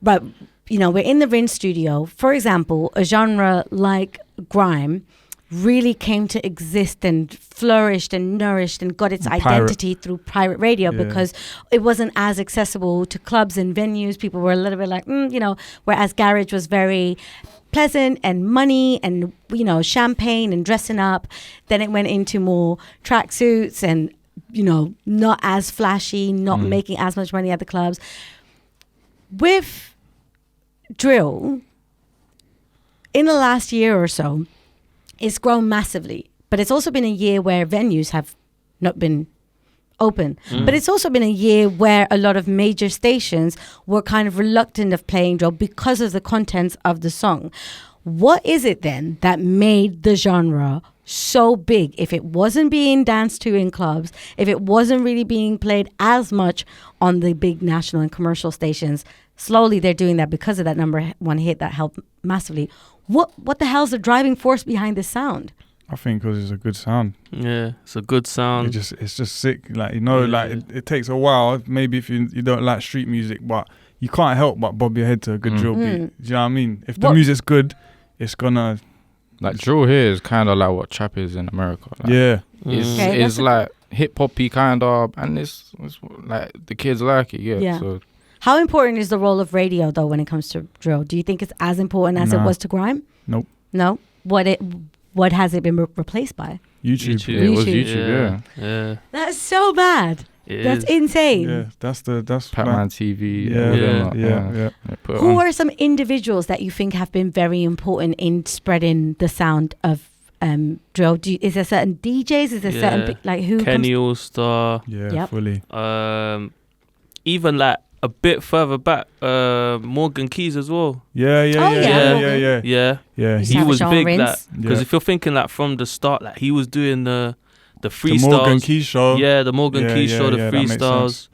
but you know, we're in the Rin studio. For example, a genre like grime really came to exist and flourished and nourished and got its Pirate. identity through pirate radio Yeah. because it wasn't as accessible to clubs and venues. People were a little bit like, you know, whereas garage was very pleasant and money and, you know, champagne and dressing up. Then it went into more tracksuits and, you know, not as flashy, not making as much money at the clubs. With drill, in the last year or so, it's grown massively. But it's also been a year where venues have not been open. But it's also been a year where a lot of major stations were kind of reluctant of playing drill because of the contents of the song. What is it then that made the genre so big? If it wasn't being danced to in clubs, if it wasn't really being played as much on the big national and commercial stations, slowly they're doing that because of that number one hit that helped massively. What the hell's the driving force behind this sound? I think because it's a good sound. Yeah, it's a good sound. It's just sick. Like, you know, like it takes a while. Maybe if you don't like street music, but you can't help but bob your head to a good drill beat. Do you know what I mean? If the What- music's good, it's gonna. Like, drill here is kind of like what trap is in America. Like, Yeah. It's, Okay, it's that's a- like hip hoppy kind of, and it's like the kids like it. Yeah. So How important is the role of radio though when it comes to drill? Do you think it's as important as it Nah. was to grime? Nope. No. What has it been replaced by? YouTube. yeah, it was YouTube. Yeah, Yeah. That's so bad. It That's is. insane. Yeah, that's Patman TV. Yeah, whatever, yeah. They put it Who on. are some individuals that you think have been very important in spreading the sound of drill? Is there certain DJs? Is there certain Yeah. like who? Kenny All Star. Yeah, Yep. fully. Even like a bit further back, Morgan Keys as well. Yeah. Oh, yeah, Morgan. Yeah. He's He Savage was on big, Rinse. like, because Yeah. if you're thinking like from the start, like he was doing the The freestyles. Morgan Keys show. Yeah, the Morgan Yeah, Keys yeah, show, the yeah, that makes freestyles.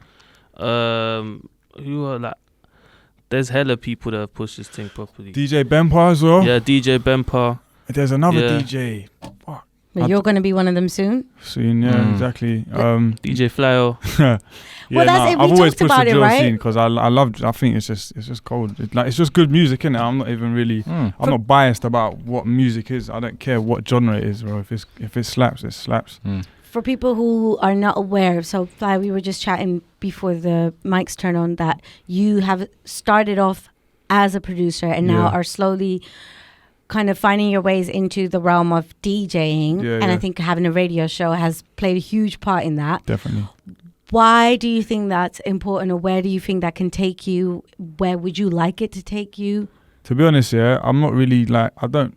Who are like? There's hella people that have pushed this thing properly. DJ Bempa as well. Yeah, DJ Bempa. There's another Yeah. DJ. But you're going to be one of them soon. Soon, yeah, exactly. DJ Flyo. Well, that's it. We I've always talked pushed about the it, drill right? scene because I think it's just cold. It's just good music, innit? I'm not even really. I'm not biased about what music is. I don't care what genre it is, bro. If it slaps, it slaps. For people who are not aware, so Fly, we were just chatting before the mics turn on that you have started off as a producer and now Yeah. are slowly kind of finding your ways into the realm of DJing. Yeah, and I yeah. think having a radio show has played a huge part in that. Definitely. Why do you think that's important, or where do you think that can take you? Where would you like it to take you? To be honest, yeah, I'm not really like I'm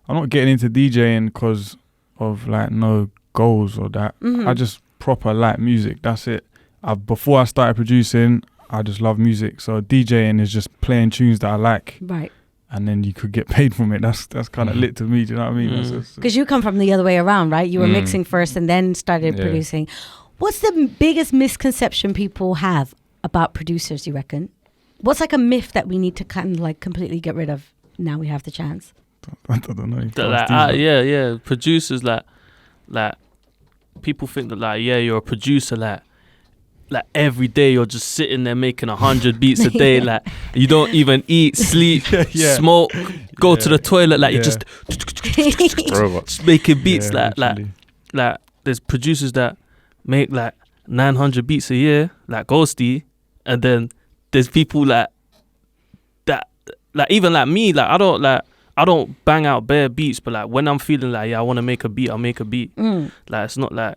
not getting into DJing because of like no goals or that. I just proper like music. That's it. Before I started producing, I just love music. So DJing is just playing tunes that I like. Right. and then you could get paid from it. That's kind of lit to me. Do you know what I mean? Because you come from the other way around, right? You were mixing first and then started producing. What's the biggest misconception people have about producers, you reckon? What's like a myth that we need to kind of like completely get rid of now we have the chance? I don't know. Producers like people think that like you're a producer like every day you're just sitting there making 100 beats a day, like you don't even eat, sleep, smoke, go to the toilet, like you're just making beats, like there's producers that make like 900 beats a year, like Ghosty, and then there's people like that, like even like me, like I don't bang out bare beats, but like when I'm feeling like I want to make a beat, I'll make a beat. Like it's not like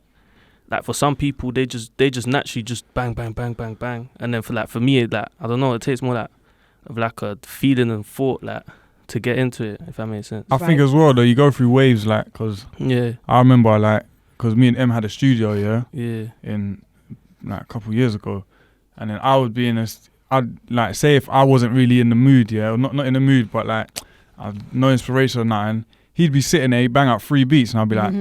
for some people they just naturally just bang bang bang bang bang, and then for me like I don't know, it takes more like of like a feeling and thought like to get into it, if that makes sense. I think as well though, you go through waves, like, because I remember like, because me and M had a studio in like a couple of years ago, and then I would be I'd like say if I wasn't really in the mood, or not in the mood, but like I've no inspiration or nothing, he'd be sitting there, he'd bang out 3 beats, and I'd be like,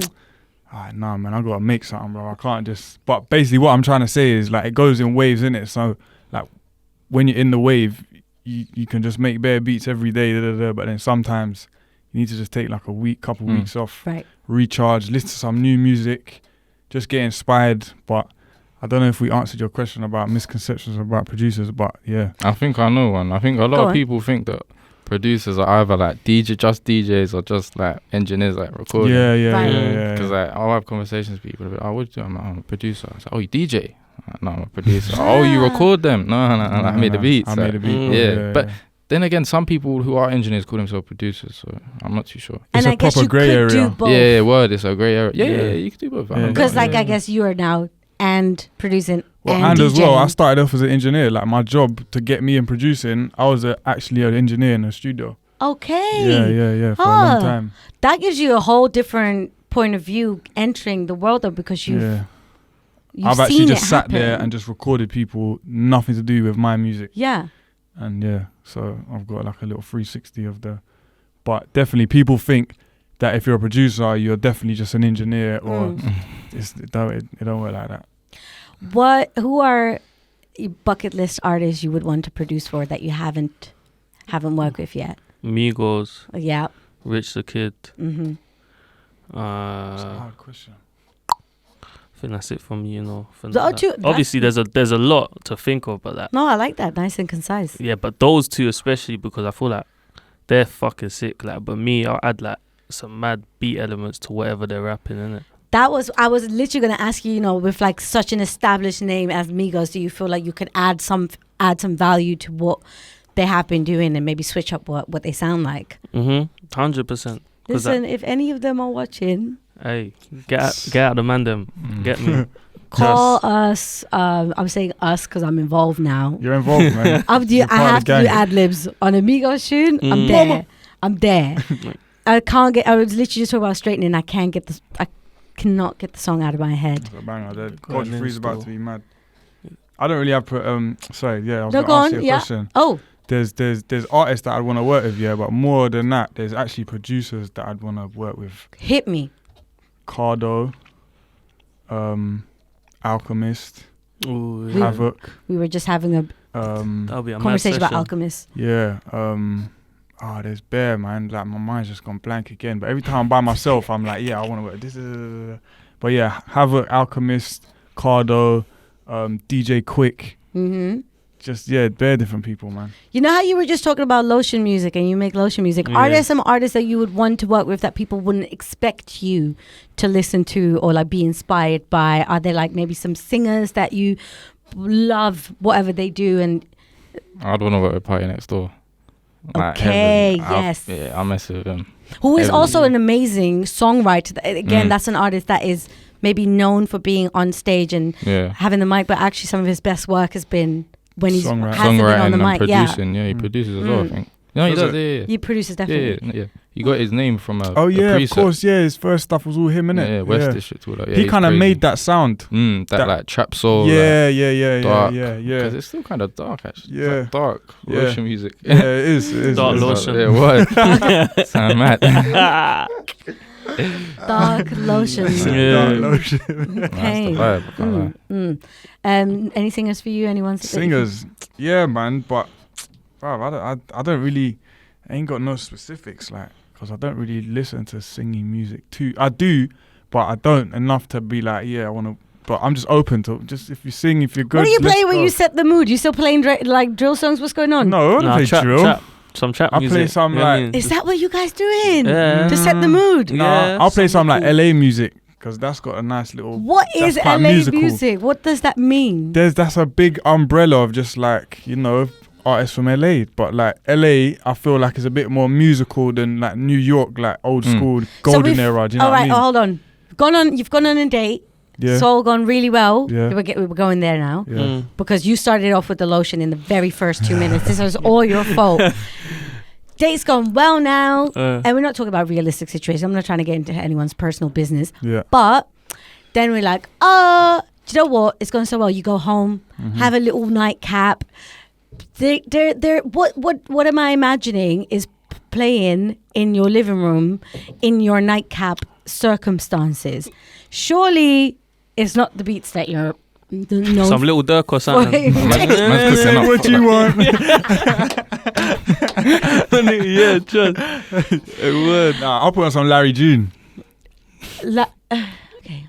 nah man, I gotta make something, bro. I can't just. But basically what I'm trying to say is like it goes in waves, innit? So like when you're in the wave, you can just make bare beats every day, but then sometimes you need to just take like a couple weeks off, recharge, listen to some new music, just get inspired. But I don't know if we answered your question about misconceptions about producers, but yeah. I think I know one. I think a lot of people think that producers are either like just DJs or just like engineers, like recording. Yeah. Because like I'll have conversations with people. Oh, what do you do? I'm a producer. I say, oh, you DJ? No, I'm a producer. Oh, you record them? No, I made the beats. I made the beat. But then again, some people who are engineers call themselves producers, so I'm not too sure. And I guess you could do both. Yeah, word. It's a grey area. Yeah, you could do both. Because I guess you are now and producing. And as well, I started off as an engineer. Like my job to get me in producing, I was actually an engineer in a studio. Okay. Yeah. For a long time. That gives you a whole different point of view entering the world, though, because you've I've actually just sat there and just recorded people, nothing to do with my music. Yeah. And so I've got like a little 360 of the. But definitely, people think that if you're a producer, you're definitely just an engineer, or it don't work like that. Who are bucket list artists you would want to produce for that you haven't worked with yet? Migos. Yeah. Rich the Kid. Mm-hmm. That's a hard question. I think that's it for me, Obviously, there's a lot to think of, but that. No, I like that. Nice and concise. Yeah, but those two especially, because I feel like they're fucking sick. Like, but me, I'll add like some mad beat elements to whatever they're rapping, innit? I was literally gonna ask you, with like such an established name as Migos, do you feel like you could add some value to what they have been doing and maybe switch up what they sound like? 100%. Listen, if any of them are watching, hey, get out the man them. Get me. Call us. I'm saying us because I'm involved now. You're involved, man. I have to do ad-libs on a Migos tune. I'm there. I can't get. I was literally just talking about straightening. I cannot get the song out of my head. Coach Free's about to be mad. I don't really have. Sorry, I was no, going to go ask on, you a question. Oh. There's artists that I'd want to work with, but more than that, there's actually producers that I'd want to work with. Hit me. Cardo, Alchemist, Havoc. We were just having a conversation about Alchemist. Yeah. There's Bear, man. Like my mind's just gone blank again. But every time I'm by myself, I'm like, I want to work this. But yeah, Havoc, Alchemist, Cardo, DJ Quick. Mm-hmm. Just bare different people, man. You know how you were just talking about lotion music and you make lotion music? Are there some artists that you would want to work with that people wouldn't expect you to listen to or like be inspired by? Are there like maybe some singers that you love whatever they do? And I'd want to work with Party Next Door. Okay, yes. I'll mess with him. Who is also an amazing songwriter. Again, that's an artist that is maybe known for being on stage and having the mic, but actually some of his best work has been when he's hasn't been on the mic. Producing, he produces as well, I think. No, he does. Yeah. He produces definitely. Yeah. He got his name from a Oh yeah, a of course. Yeah, his first stuff was all him, innit? Yeah, West District, all that. Yeah, he he's kind of crazy. made that sound. That like trap soul. Yeah, like, dark. yeah. Because it's still kind of dark, actually. Yeah. It's like dark Yeah. lotion music. Yeah, it is. Dark it is. lotion. Yeah, what? Sound mad. Dark lotion. Yeah. Dark lotion. Okay. That's the vibe. I can't lie. Any singers for you? Anyone? Singers, yeah, man. But I don't really, I ain't got no specifics, like, because I don't really listen to singing music too. I do, but I don't enough to be like, yeah, I want to. But I'm just open to just if you sing, if you're good. What do you play let's when go. you set the mood? You still playing like drill songs? What's going on? No, I don't play drill. Some trap I music. play some You know what I like- mean? Is that what you guys doing? Yeah. To set the mood? Nah, Yeah, I'll play some like something LA music because that's got a nice little. What is That's quite LA musical. music? What does that mean? That's a big umbrella of just like, you know, artists from LA. But like LA, I feel like is a bit more musical than like New York, like old school golden we've- era. Do you know All what I right, mean? hold on. You've gone on a date. Yeah. It's all gone really well. Yeah. We're going there now. Yeah. Because you started off with the lotion in the very first 2 minutes. This was all your fault. Date's gone well now. And we're not talking about realistic situations. I'm not trying to get into anyone's personal business. Yeah. But then we're like, do you know what? It's going so well. You go home, have a little nightcap. What am I imagining is playing in your living room in your nightcap circumstances. Surely it's not the beats that you're known Some little Dirk or something. Man's cooking up. What do you want? Yeah, just it would. Nah, I'll put on some Larry June. Okay.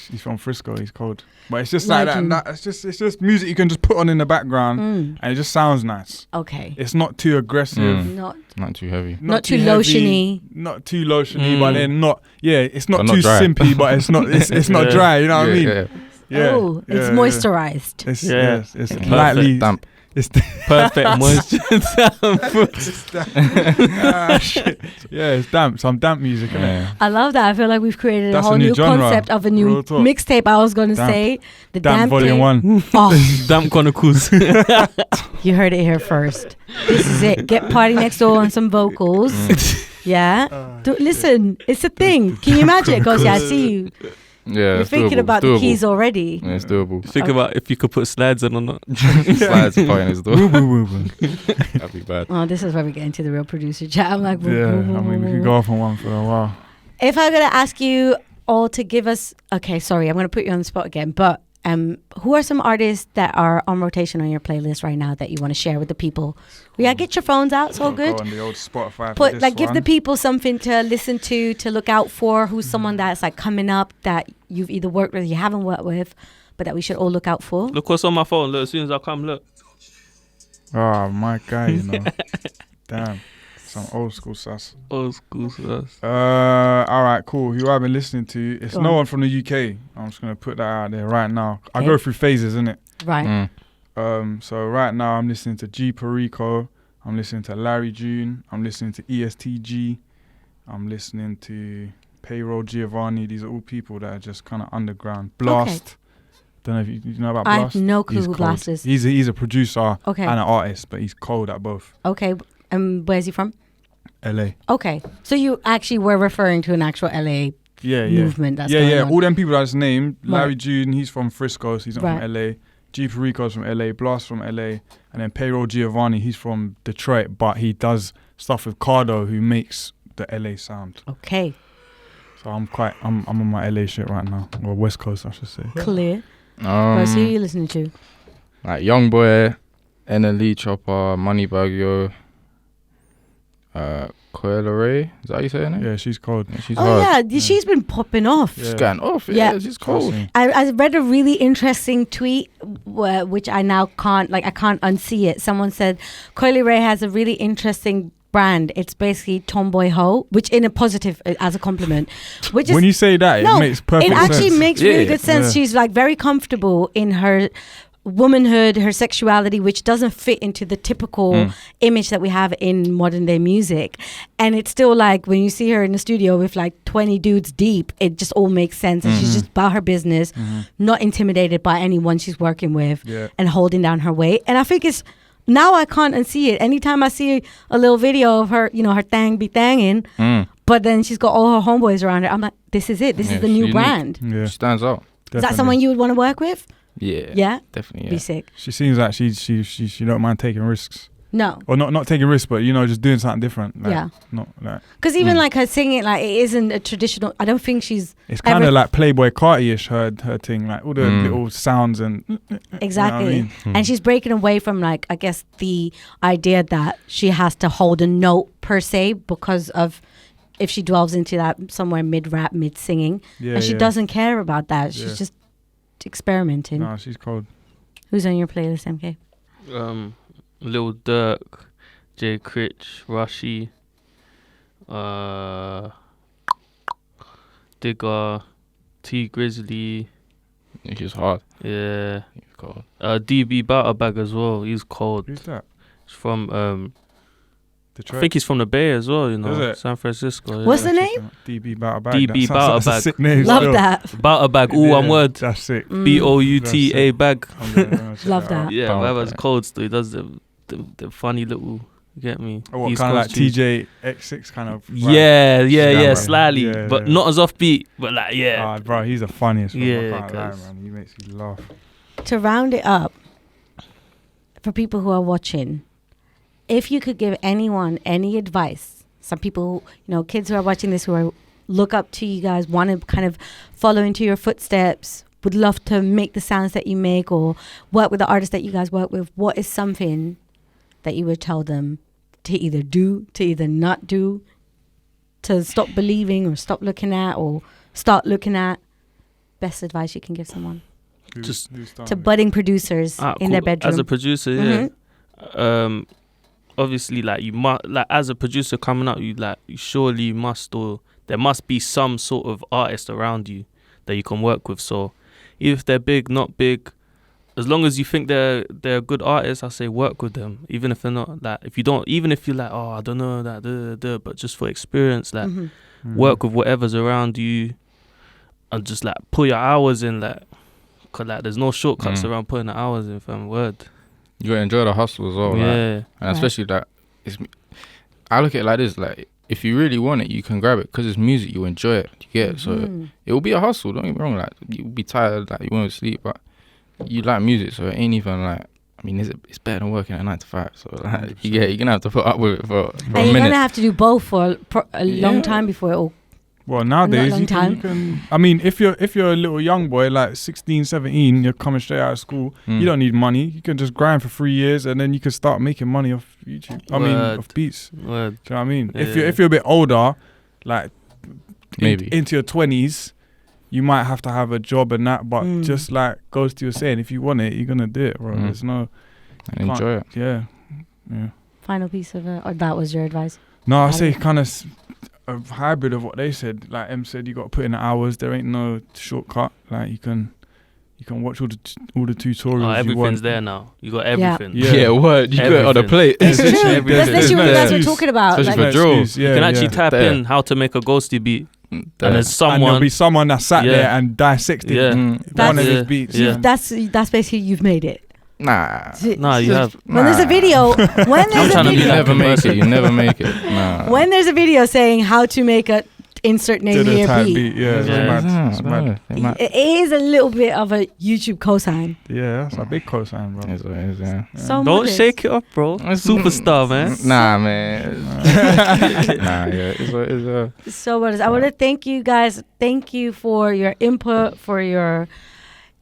He's from Frisco. He's cold, but it's just like Larry June. that. It's just music you can just put on in the background, and it just sounds nice. Okay. It's not too aggressive. Not too heavy. Not too heavy, lotiony. Not too lotiony, but then not. Yeah, it's not But not too dry. simpy, but it's not. It's not Yeah. dry. You know what I mean? Yeah. Yeah. Oh, it's yeah, moisturized. It's Yeah. yes, it's Perfect. lightly Damp. It's Perfect moisture. shit. Yeah, it's damp. Some damp music. innit? Yeah. I love that. I feel like we've created That's a whole a new new genre. concept of a new Real talk. mixtape. I was going to Damp. say the Damp Volume tape. 1. Oh, Damn chronicles. you heard it here first. This is it. Get Party Next Door on some vocals. Yeah. Listen, it's a thing. Can you imagine? Because I see you. Yeah, You're it's thinking doable. about It's the doable. keys already. Yeah, it's doable. Think about if you could put slides on or not. Slides point is Woo, doable. woo, woo, woo. That'd be bad. Oh, this is where we get into the real producer chat. I'm like, Yeah, I mean, we could go off on one for a while. If I'm going to ask you all to give us, okay, sorry, I'm going to put you on the spot again, but who are some artists that are on rotation on your playlist right now that you want to share with the people? Yeah, get your phones out, it's all Go good. on the old Spotify. for Put this like give the one. people something to listen to look out for. Who's someone that's like coming up that you've either worked with, or you haven't worked with, but that we should all look out for. Look what's on my phone. Look, as soon as I come, look. Oh, my guy, you know. Damn. Some old school sass. Old school sauce. All right, cool. Who I've been listening to? It's Go no on. one from the UK. I'm just gonna put that out there right now. I Okay. go through phases, innit? Right. So right now I'm listening to G Perico. I'm listening to Larry June. I'm listening to ESTG. I'm listening to Payroll Giovanni. These are all people that are just kind of underground. Blast. Don't know if you know about I Blast. have no clue He's who cold. Blast is. He's a producer Okay. and an artist, but he's cold at both. Okay. Where's he from? LA. Okay. So you actually were referring to an actual LA Yeah. movement that's yeah, going yeah. on. All them people I just named. Right. Larry June, he's from Frisco, so he's not Right. from LA. G Perico's from LA. Blast from LA, and then Payroll Giovanni, he's from Detroit, but he does stuff with Cardo, who makes the LA sound. Okay. So I'm on my LA shit right now, or West Coast, I should say. Clear. Where's who are you listening to? Like Young Boy, NLE Chopper, Moneybag Yo, Coyle Ray. Is that how you saying it? Yeah, she's cold. Yeah, she's Oh hard. yeah, she's been popping off. She's Yeah. going off. Yeah. Yeah, she's cold. I read a really interesting tweet, which I now can't unsee it. Someone said, Coily Ray has a really interesting brand. It's basically tomboy hoe, which in a positive, as a compliment. Which is When you say that, no, it makes perfect it sense. actually makes really Yeah. good sense. Yeah. She's like very comfortable in her womanhood, her sexuality, which doesn't fit into the typical image that we have in modern day music. And it's still like when you see her in the studio with like 20 dudes deep, it just all makes sense. And she's just about her business, not intimidated by anyone she's working with, Yeah. and holding down her weight. And I think it's now I can't unsee it. Anytime I see a little video of her, her thang be thanging, but then she's got all her homeboys around her, I'm like, this is it. This is the new unique. brand. Yeah, She stands out. Is that someone you would want to work with? Yeah. Yeah? Definitely. Be Yeah. sick. She seems like she don't mind taking risks, No. or not taking risks, but just doing something different. Like, Yeah. not like Because even like her singing, like it isn't a traditional. I don't think she's it's kind of like Playboy Carti-ish. Her thing, like all the little sounds and exactly. You know what I mean? And she's breaking away from like I guess the idea that she has to hold a note per se because of if she dwells into that somewhere mid rap, mid singing, and she doesn't care about that. She's just experimenting. No, she's cold. Who's on your playlist, MK? Lil Durk, Jay Critch, Rushy, Digger, T Grizzly. He's hard. Yeah. He's cold. DB Batterbag as well. He's cold. Who's that? He's from I Detroit. think he's from the Bay as well. Is it? San Francisco. What's yeah. the name? DB Batterbag. DB That's a Batterbag. sick name. Love still. that. Batterbag. Ooh, one word. That's sick. BOUTA bag. I'm gonna check Love out. that. Yeah, Batterbag. that was cold still. He does the funny little. You get me? Oh, what East kind of like Coast tunes. TJ X6 kind of? vibe? Yeah, Yeah, slightly, yeah, but yeah. not as offbeat. But like, yeah. Ah, bro, he's the funniest. Bro. Yeah, I can't lie, cuz. man. He makes me laugh. To round it up, for people who are watching, if you could give anyone any advice, some people, kids who are watching this who look up to you guys, want to kind of follow into your footsteps, would love to make the sounds that you make or work with the artists that you guys work with, what is something that you would tell them to either do, to either not do, to stop believing or stop looking at or start looking at? Best advice you can give someone. Just To budding producers in their bedroom. As a producer, yeah. Obviously, like you must, like as a producer coming up, you surely must, or there must be some sort of artist around you that you can work with. So, if they're big, not big, as long as you think they're a good artist, I say work with them. Even if they're not, like if you don't, even if you're like, oh, I don't know that, but just for experience, like work with whatever's around you, and just like put your hours in, like, cause like there's no shortcuts around putting the hours in. Fam, word. You gotta enjoy the hustle as well. Yeah. Like, and especially that, I look at it like this: like if you really want it, you can grab it because it's music. You enjoy it. You get it. So it will be a hustle. Don't get me wrong. Like you'll be tired. Like you won't sleep, but you like music, so it ain't even like. I mean, it's better than working at 9 to 5. So like, you're gonna have to put up with it for a and minute. you're gonna have to do both for a long time before it all. Well, nowadays long you can. I mean, if you're a little young boy like 16, 17, you're coming straight out of school. You don't need money. You can just grind for 3 years and then you can start making money off YouTube. I mean, off beats. Word. Do you know what I mean? Yeah. If you're a bit older, like Maybe into your 20s, you might have to have a job and that. But just like Ghosty was saying, if you want it, you're gonna do it, bro. There's no. and enjoy it. Yeah. Final piece of it, or that was your advice? No, I say kind of a hybrid of what they said. Like M said, you got to put in the hours. There ain't no shortcut. Like you can watch all the tutorials. Oh, you everything's want. there now. You got everything. Yeah. Word. You got it on the Everything. plate. It's true. Everything. That's literally what you guys were talking about. Especially Like, for drills. Yeah, You can actually type There. in how to make a ghosty beat, and there's and there'll someone. be someone that sat Yeah. there and dissected Yeah. one That's- of his Yeah. beats. Yeah. that's basically you've made it. Nah. Nah, you have. When there's a video, when I'm there's a trying to be You video, like never a make person. it. You never make it. Nah. when there's a video saying how to make a insert name To the here type beat, beat. Yeah, it's Yeah. mad. It's mad. it is a little bit of a YouTube cosign. Yeah, that's a big cosign, bro. It's what it is, yeah. So Don't modest. shake it up, bro. Superstar, man. Nah, man. Nah, yeah. It's what it is. So modest. I want to thank you guys. Thank you for your input, for your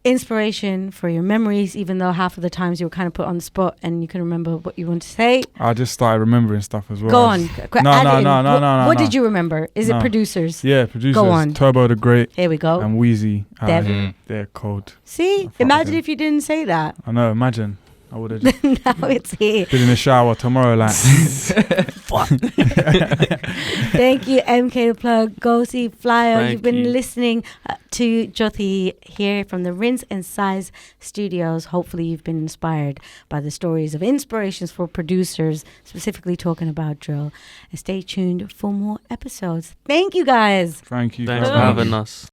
inspiration, for your memories, even though half of the times you were kind of put on the spot and you couldn't remember what you want to say. I just started remembering stuff as well. Go on. No, Add no, in. no, no, What- no, What no. did you remember? Is it No. producers? Yeah, producers. Go on. Turbo the Great Here we go. and Wheezy. Devin. They're cold. See? fuck Imagine with them. if you didn't say that. I know, imagine. I would have just Now it's here. been in the shower tomorrow like Thank you, MK the Plug, Ghosty, Flyo. Thank You've been you. listening to Jyoty here from the Rinse and Size Studios. Hopefully you've been inspired by the stories of inspirations for producers, specifically talking about drill. And stay tuned for more episodes. Thank you, guys. thank you. Thanks for for having me. having us.